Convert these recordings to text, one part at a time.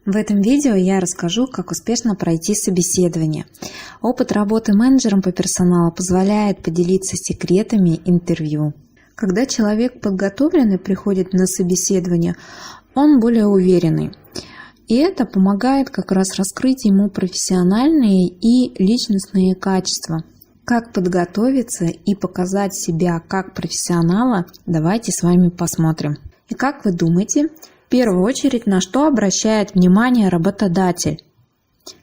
В этом видео я расскажу, как успешно пройти собеседование. Опыт работы менеджером по персоналу позволяет поделиться секретами интервью. Когда человек подготовленный приходит на собеседование, он более уверенный. И это помогает как раз раскрыть ему профессиональные и личностные качества. Как подготовиться и показать себя как профессионала, давайте с вами посмотрим. И как вы думаете, в первую очередь, на что обращает внимание работодатель?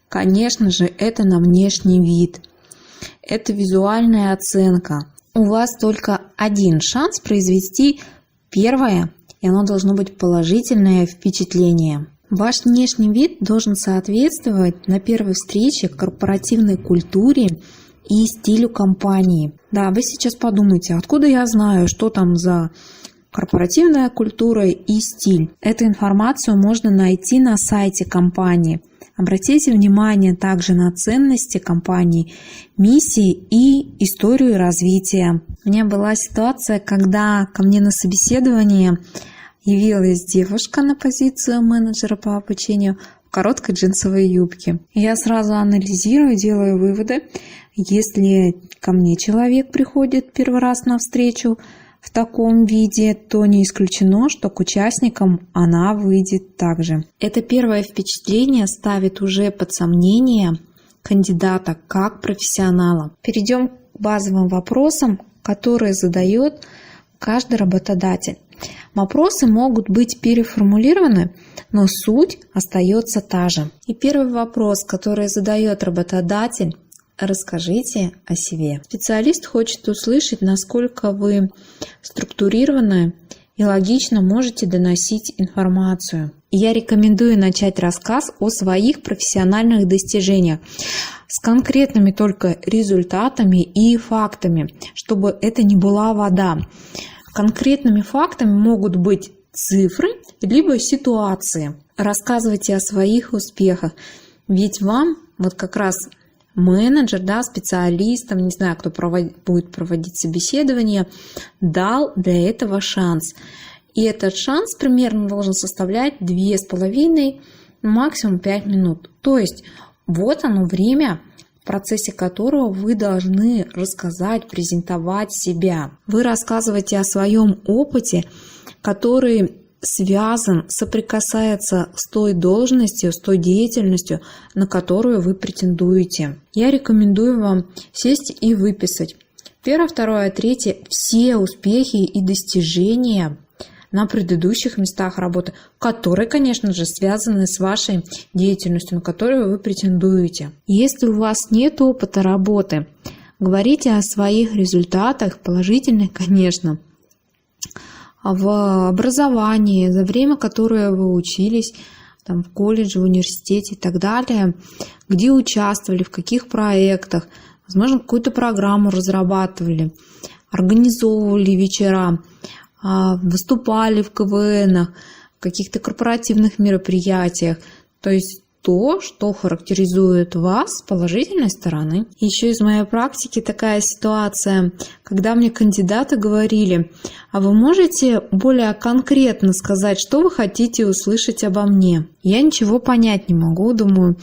Конечно же, это на внешний вид. Это визуальная оценка. У вас только один шанс произвести первое, и оно должно быть положительное впечатление. Ваш внешний вид должен соответствовать на первой встрече корпоративной культуре и стилю компании. Да, вы сейчас подумайте, откуда я знаю, что там за корпоративная культура и стиль. Эту информацию можно найти на сайте компании. Обратите внимание также на ценности компании, миссии и историю развития. У меня была ситуация, когда ко мне на собеседование явилась девушка на позицию менеджера по обучению в короткой джинсовой юбке. Я сразу анализирую, делаю выводы. Если ко мне человек приходит первый раз на встречу в таком виде, то не исключено, что к участникам она выйдет также. Это первое впечатление ставит уже под сомнение кандидата как профессионала. Перейдем к базовым вопросам, которые задает каждый работодатель. Вопросы могут быть переформулированы, но суть остается та же. И первый вопрос, который задает работодатель: расскажите о себе. Специалист хочет услышать, насколько вы структурированно и логично можете доносить информацию. Я рекомендую начать рассказ о своих профессиональных достижениях с конкретными только результатами и фактами, чтобы это не была вода. Конкретными фактами могут быть цифры либо ситуации. Рассказывайте о своих успехах, ведь вам вот как раз менеджер, специалист, не знаю, кто будет проводить собеседование, дал для этого шанс. И этот шанс примерно должен составлять 2,5, максимум 5 минут. То есть вот оно время, в процессе которого вы должны рассказать, презентовать себя. Вы рассказываете о своем опыте, который связан, соприкасается с той должностью, с той деятельностью, на которую вы претендуете. Я рекомендую вам сесть и выписать первое, второе, третье, все успехи и достижения на предыдущих местах работы, которые, конечно же, связаны с вашей деятельностью, на которую вы претендуете. Если у вас нет опыта работы, говорите о своих результатах, положительных, конечно, в образовании, за время, которое вы учились в колледже, в университете и так далее, где участвовали, в каких проектах, возможно, какую-то программу разрабатывали, организовывали вечера, выступали в КВНах, в каких-то корпоративных мероприятиях. То есть то, что характеризует вас с положительной стороны. Еще из моей практики такая ситуация, когда мне кандидаты говорили: а вы можете более конкретно сказать, что вы хотите услышать обо мне? Я ничего понять не могу, думаю,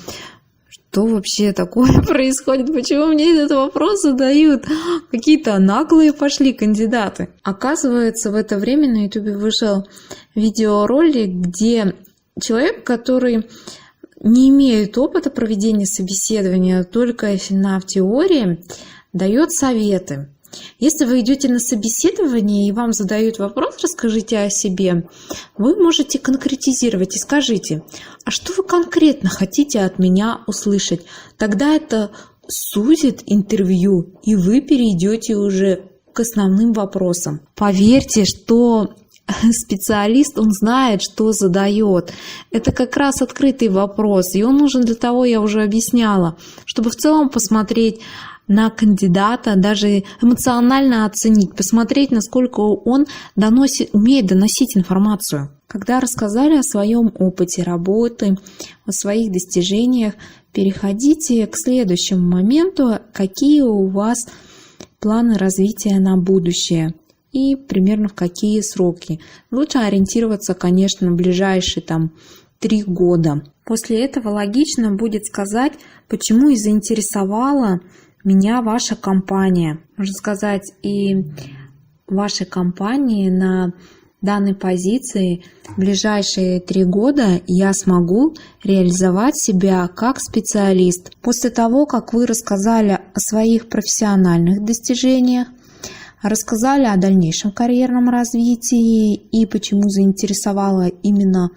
что вообще такое происходит, почему мне этот вопрос задают? Какие-то наглые пошли кандидаты. Оказывается, в это время на YouTube вышел видеоролик, где человек, который не имеет опыта проведения собеседования, только на в теории, дает советы. Если вы идете на собеседование и вам задают вопрос «расскажите о себе», вы можете конкретизировать и скажите: а что вы конкретно хотите от меня услышать? Тогда это сузит интервью, и вы перейдете уже к основным вопросам. Поверьте, что специалист, он знает, что задает. Это как раз открытый вопрос, и он нужен для того, я уже объясняла, чтобы в целом посмотреть на кандидата, даже эмоционально оценить, посмотреть, насколько он умеет доносить информацию. Когда рассказали о своем опыте работы, о своих достижениях, переходите к следующему моменту, какие у вас планы развития на будущее и примерно в какие сроки. Лучше ориентироваться, конечно, на ближайшие 3 года. После этого логично будет сказать, почему и заинтересовала меня ваша компания. Можно сказать, и вашей компании на данной позиции в ближайшие 3 года я смогу реализовать себя как специалист. После того, как вы рассказали о своих профессиональных достижениях, рассказали о дальнейшем карьерном развитии и почему заинтересовала именно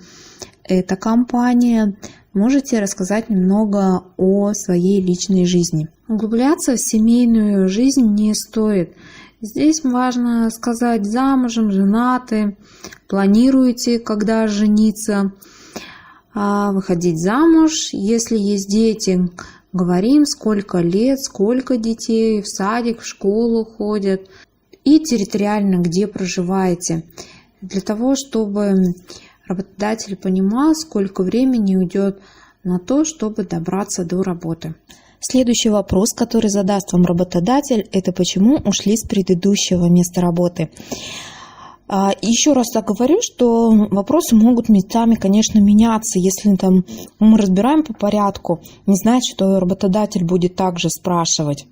эта компания, можете рассказать немного о своей личной жизни. Углубляться в семейную жизнь не стоит. Здесь важно сказать: замужем, женаты, планируете, когда жениться, выходить замуж, если есть дети. Говорим, сколько лет, сколько детей, в садик, в школу ходят и территориально где проживаете. Для того, чтобы работодатель понимал, сколько времени уйдет на то, чтобы добраться до работы. Следующий вопрос, который задаст вам работодатель, это почему ушли с предыдущего места работы. Еще раз так говорю, что вопросы могут местами, конечно, меняться. Если мы разбираем по порядку, не значит, что работодатель будет также спрашивать.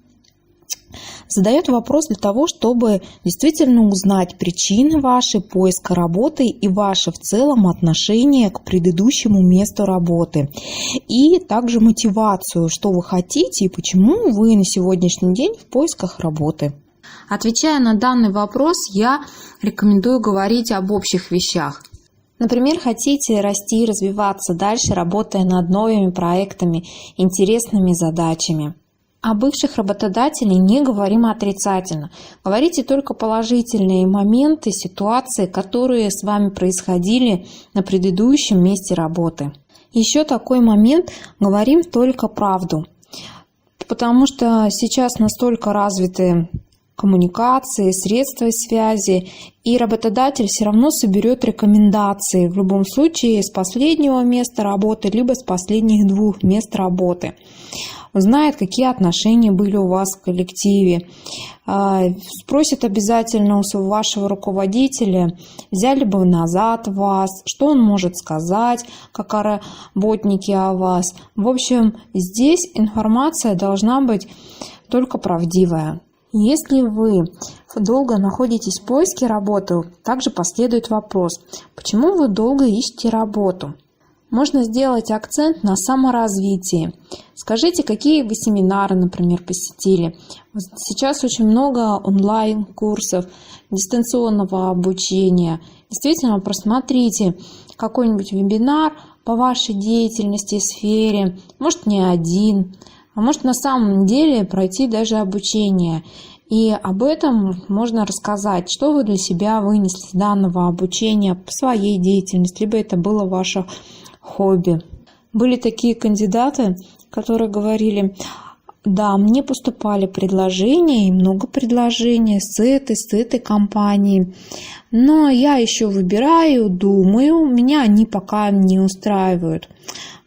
Задает вопрос для того, чтобы действительно узнать причины вашей поиска работы и ваше в целом отношение к предыдущему месту работы. И также мотивацию, что вы хотите и почему вы на сегодняшний день в поисках работы. Отвечая на данный вопрос, я рекомендую говорить об общих вещах. Например, хотите расти и развиваться дальше, работая над новыми проектами, интересными задачами. О бывших работодателей не говорим отрицательно. Говорите только положительные моменты, ситуации, которые с вами происходили на предыдущем месте работы. Еще такой момент: говорим только правду. Потому что сейчас настолько развиты коммуникации, средства связи, и работодатель все равно соберет рекомендации в любом случае с последнего места работы, либо с последних 2 мест работы. Узнает, какие отношения были у вас в коллективе. Спросит обязательно у вашего руководителя, взяли бы назад вас, что он может сказать, как о работнике о вас. В общем, здесь информация должна быть только правдивая. Если вы долго находитесь в поиске работы, также последует вопрос: почему вы долго ищете работу? Можно сделать акцент на саморазвитии. Скажите, какие вы семинары, например, посетили. Сейчас очень много онлайн-курсов, дистанционного обучения. Действительно, просмотрите какой-нибудь вебинар по вашей деятельности и сфере. Может, не один, а может на самом деле пройти даже обучение. И об этом можно рассказать, что вы для себя вынесли с данного обучения по своей деятельности, либо это было ваше хобби. Были такие кандидаты, которые говорили: да, мне поступали предложения, и много предложений с этой компании, но я еще выбираю, думаю, меня они пока не устраивают.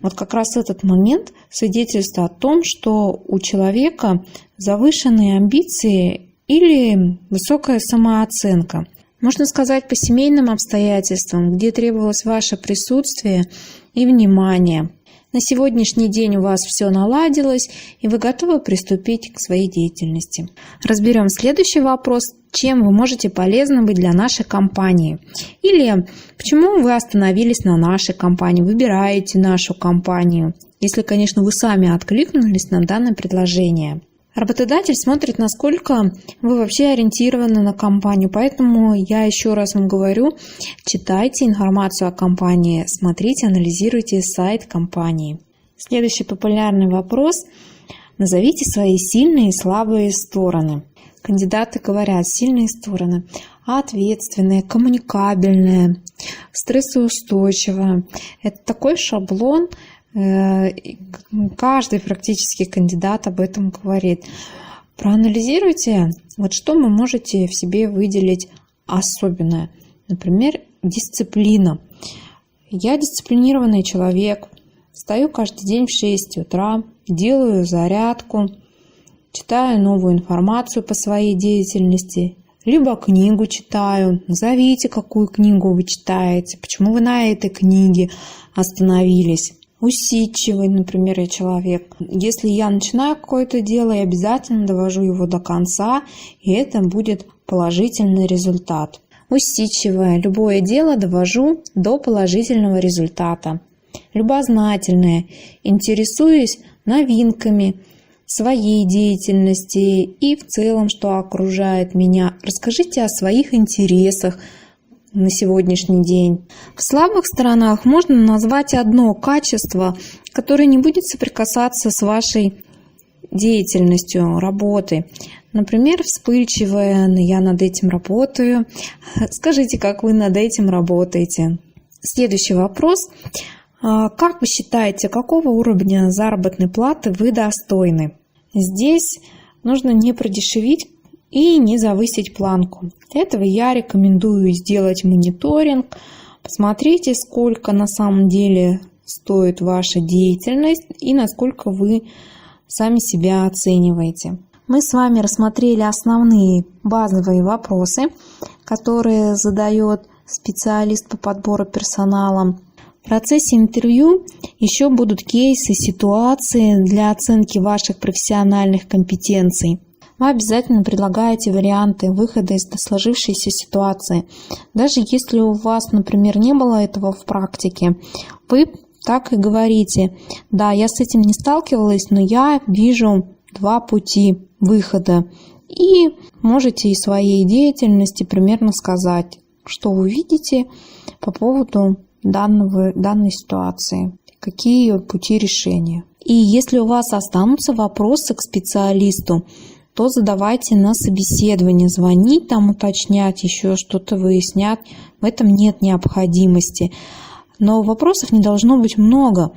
Вот как раз этот момент свидетельствует о том, что у человека завышенные амбиции или высокая самооценка. Можно сказать, по семейным обстоятельствам, где требовалось ваше присутствие и внимание. На сегодняшний день у вас все наладилось, и вы готовы приступить к своей деятельности. Разберем следующий вопрос: чем вы можете полезны быть для нашей компании? Или почему вы остановились на нашей компании, выбираете нашу компанию, если, конечно, вы сами откликнулись на данное предложение. Работодатель смотрит, насколько вы вообще ориентированы на компанию, поэтому я еще раз вам говорю: читайте информацию о компании, смотрите, анализируйте сайт компании. Следующий популярный вопрос: назовите свои сильные и слабые стороны. Кандидаты говорят: сильные стороны: ответственные, коммуникабельные, стрессоустойчивые. Это такой шаблон. Каждый практически кандидат об этом говорит. Проанализируйте, вот что вы можете в себе выделить особенное. Например, дисциплина. Я дисциплинированный человек. Встаю каждый день в 6 утра, делаю зарядку, читаю новую информацию по своей деятельности, либо книгу читаю. Назовите, какую книгу вы читаете, почему вы на этой книге остановились. Усидчивый, например, я человек. Если я начинаю какое-то дело, я обязательно довожу его до конца, и это будет положительный результат. Усидчивая, любое дело довожу до положительного результата. Любознательная, интересуюсь новинками своей деятельности и в целом, что окружает меня. Расскажите о своих интересах на сегодняшний день. В слабых сторонах можно назвать одно качество, которое не будет соприкасаться с вашей деятельностью, работой. Например, вспыльчивая, я над этим работаю. Скажите, как вы над этим работаете. Следующий вопрос. Как вы считаете, какого уровня заработной платы вы достойны? Здесь нужно не продешевить и не завысить планку. Для этого я рекомендую сделать мониторинг. Посмотрите, сколько на самом деле стоит ваша деятельность и насколько вы сами себя оцениваете. Мы с вами рассмотрели основные базовые вопросы, которые задает специалист по подбору персонала. В процессе интервью еще будут кейсы, ситуации для оценки ваших профессиональных компетенций. Вы обязательно предлагаете варианты выхода из сложившейся ситуации. Даже если у вас, например, не было этого в практике, вы так и говорите: да, я с этим не сталкивалась, но я вижу два пути выхода. И можете из своей деятельности примерно сказать, что вы видите по поводу данной ситуации, какие пути решения. И если у вас останутся вопросы к специалисту, то задавайте на собеседование, звонить там, уточнять, еще что-то выяснять. В этом нет необходимости. Но вопросов не должно быть много.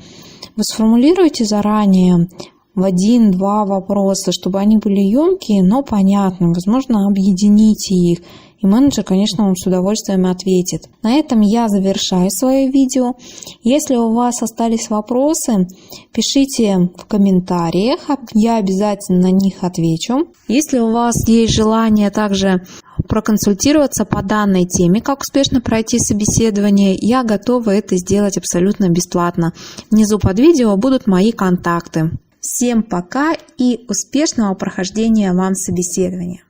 Вы сформулируйте заранее в 1-2 вопроса, чтобы они были емкие, но понятные. Возможно, объедините их. И менеджер, конечно, вам с удовольствием ответит. На этом я завершаю свое видео. Если у вас остались вопросы, пишите в комментариях, я обязательно на них отвечу. Если у вас есть желание также проконсультироваться по данной теме, как успешно пройти собеседование, я готова это сделать абсолютно бесплатно. Внизу под видео будут мои контакты. Всем пока и успешного прохождения вам собеседования!